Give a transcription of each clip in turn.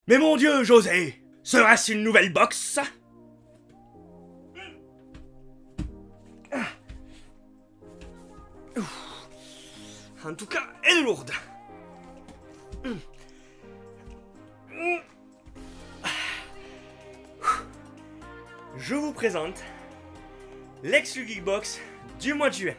Mais mon Dieu, José, serait-ce une nouvelle box? En tout cas, elle est lourde. Je vous présente l'exclu Geekbox du mois de juin.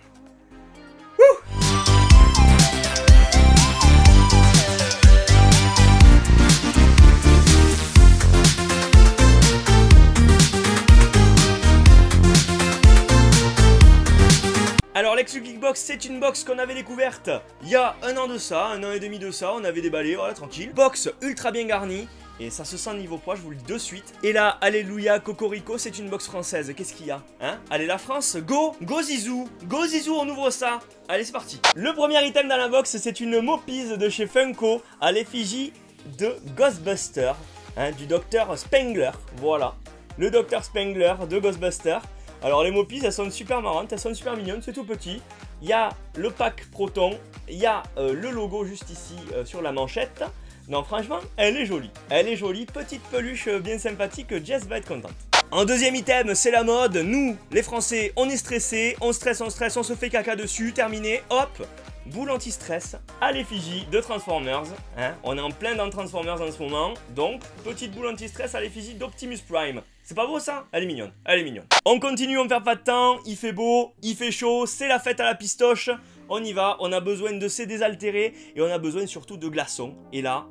Alors l'exclu Geekbox, c'est une box qu'on avait découverte il y a un an de ça, un an et demi de ça, on avait déballé, voilà, tranquille. Box ultra bien garnie, et ça se sent niveau poids, je vous le dis de suite. Et là, alléluia, cocorico, c'est une box française, qu'est-ce qu'il y a? Hein? Allez la France, go Zizou, on ouvre ça. Allez, c'est parti. Le premier item dans la box, c'est une Mopise de chez Funko, à l'effigie de Ghostbusters, hein, du Dr Spengler, voilà. Le Dr Spengler de Ghostbusters. Alors les Mopies, elles sont super marrantes, elles sont super mignonnes, c'est tout petit. Il y a le pack Proton, il y a le logo juste ici sur la manchette. Non, franchement, elle est jolie. Elle est jolie, petite peluche bien sympathique, Jess va être contente. En deuxième item, c'est la mode. Nous, les Français, on est stressés, on stresse, on se fait caca dessus, terminé, hop, boule anti-stress à l'effigie de Transformers. Hein, on est en plein dans Transformers en ce moment, donc petite boule anti-stress à l'effigie d'Optimus Prime. C'est pas beau ça? Elle est mignonne, elle est mignonne. On continue, on perd pas de temps, il fait beau, il fait chaud, c'est la fête à la pistoche. On y va, on a besoin de ces désaltérés et on a besoin surtout de glaçons. Et là,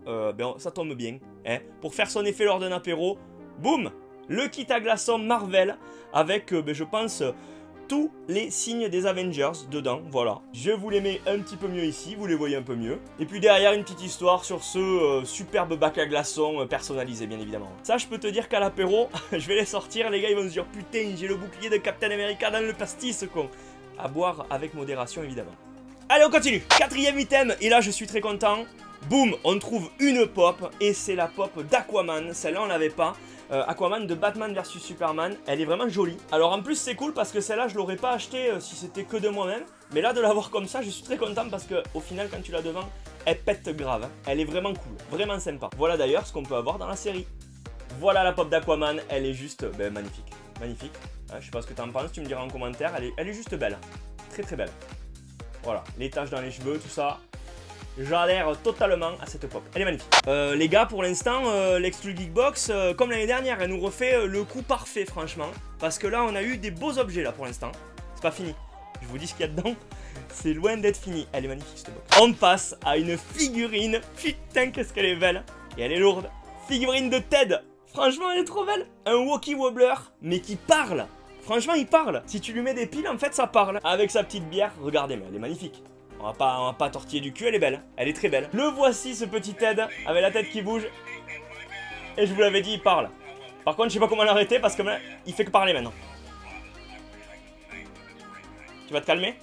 ça tombe bien, hein, pour faire son effet lors d'un apéro. Boum, le kit à glaçons Marvel avec, je pense, tous les signes des Avengers dedans, voilà. Je vous les mets un petit peu mieux ici, vous les voyez un peu mieux. Et puis derrière, une petite histoire sur ce superbe bac à glaçons personnalisé, bien évidemment. Ça, je peux te dire qu'à l'apéro, je vais les sortir, les gars, ils vont se dire, putain, j'ai le bouclier de Captain America dans le pastis, con. À boire avec modération, évidemment. Allez, on continue. Quatrième item, et là, je suis très content. Boum, on trouve une pop, et c'est la pop d'Aquaman. Celle-là, on l'avait pas. Aquaman de Batman vs Superman, elle est vraiment jolie. Alors en plus c'est cool parce que celle-là je l'aurais pas acheté si c'était que de moi-même. Mais là de l'avoir comme ça je suis très content parce que au final quand tu l'as devant, elle pète grave, hein. Elle est vraiment cool, vraiment sympa. Voilà d'ailleurs ce qu'on peut avoir dans la série. Voilà la pop d'Aquaman, elle est juste magnifique. Magnifique, je sais pas ce que tu en penses, tu me diras en commentaire, elle est juste belle. Très très belle. Voilà, les taches dans les cheveux, tout ça. J'adhère totalement à cette pop, elle est magnifique. Les gars, pour l'instant, l'exclu Geekbox, comme l'année dernière, elle nous refait le coup parfait, franchement. Parce que là, on a eu des beaux objets, là, pour l'instant. C'est pas fini. Je vous dis ce qu'il y a dedans. C'est loin d'être fini. Elle est magnifique, cette box. On passe à une figurine. Putain, qu'est-ce qu'elle est belle. Et elle est lourde. Figurine de Ted. Franchement, elle est trop belle. Un walkie wobbler, mais qui parle. Franchement, il parle. Si tu lui mets des piles, en fait, ça parle. Avec sa petite bière, regardez, mais elle est magnifique. On va pas tortiller du cul, elle est belle, elle est très belle. Le voici ce petit Ted, avec la tête qui bouge. Et je vous l'avais dit, il parle. Par contre, je sais pas comment l'arrêter parce que il fait que parler maintenant. Tu vas te calmer?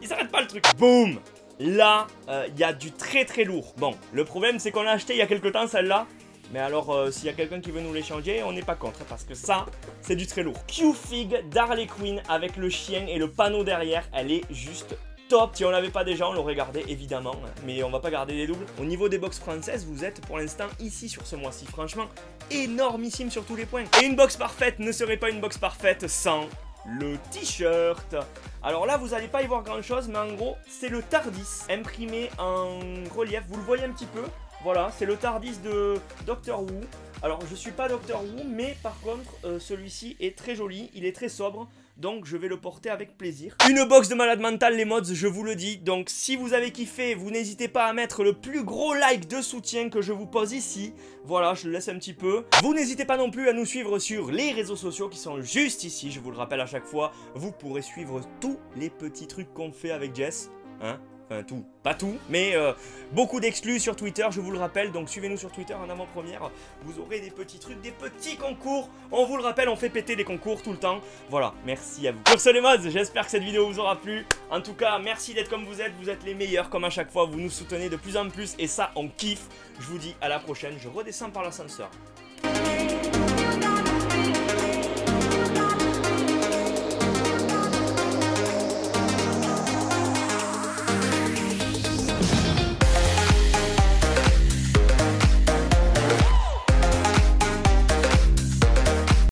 Il s'arrête pas le truc. Boum. Là, il y a du très très lourd. Bon, le problème c'est qu'on l'a acheté il y a quelques temps celle-là. Mais alors, s'il y a quelqu'un qui veut nous l'échanger, on n'est pas contre, parce que ça, c'est du très lourd. Q-Fig d'Harley Quinn avec le chien et le panneau derrière, elle est juste top. Si on l'avait pas déjà, on l'aurait gardé, évidemment, mais on va pas garder des doubles. Au niveau des box françaises, vous êtes pour l'instant ici sur ce mois-ci, franchement, énormissime sur tous les points. Et une box parfaite ne serait pas une box parfaite sans le t-shirt. Alors là, vous n'allez pas y voir grand-chose, mais en gros, c'est le TARDIS imprimé en relief, vous le voyez un petit peu. Voilà, c'est le TARDIS de Doctor Who. Alors, je suis pas Doctor Who, mais par contre, celui-ci est très joli, il est très sobre. Donc, je vais le porter avec plaisir. Une box de malade mental, les mods, je vous le dis. Donc, si vous avez kiffé, vous n'hésitez pas à mettre le plus gros like de soutien que je vous pose ici. Voilà, je le laisse un petit peu. Vous n'hésitez pas non plus à nous suivre sur les réseaux sociaux qui sont juste ici. Je vous le rappelle à chaque fois. Vous pourrez suivre tous les petits trucs qu'on fait avec Jess. Hein? Enfin tout, pas tout, mais beaucoup d'exclus sur Twitter, je vous le rappelle, donc suivez-nous sur Twitter en avant-première, vous aurez des petits trucs, des petits concours, on vous le rappelle, on fait péter des concours tout le temps, voilà, merci à vous. Sur ce les mods, j'espère que cette vidéo vous aura plu, en tout cas, merci d'être comme vous êtes les meilleurs comme à chaque fois, vous nous soutenez de plus en plus, et ça, on kiffe, je vous dis à la prochaine, je redescends par l'ascenseur.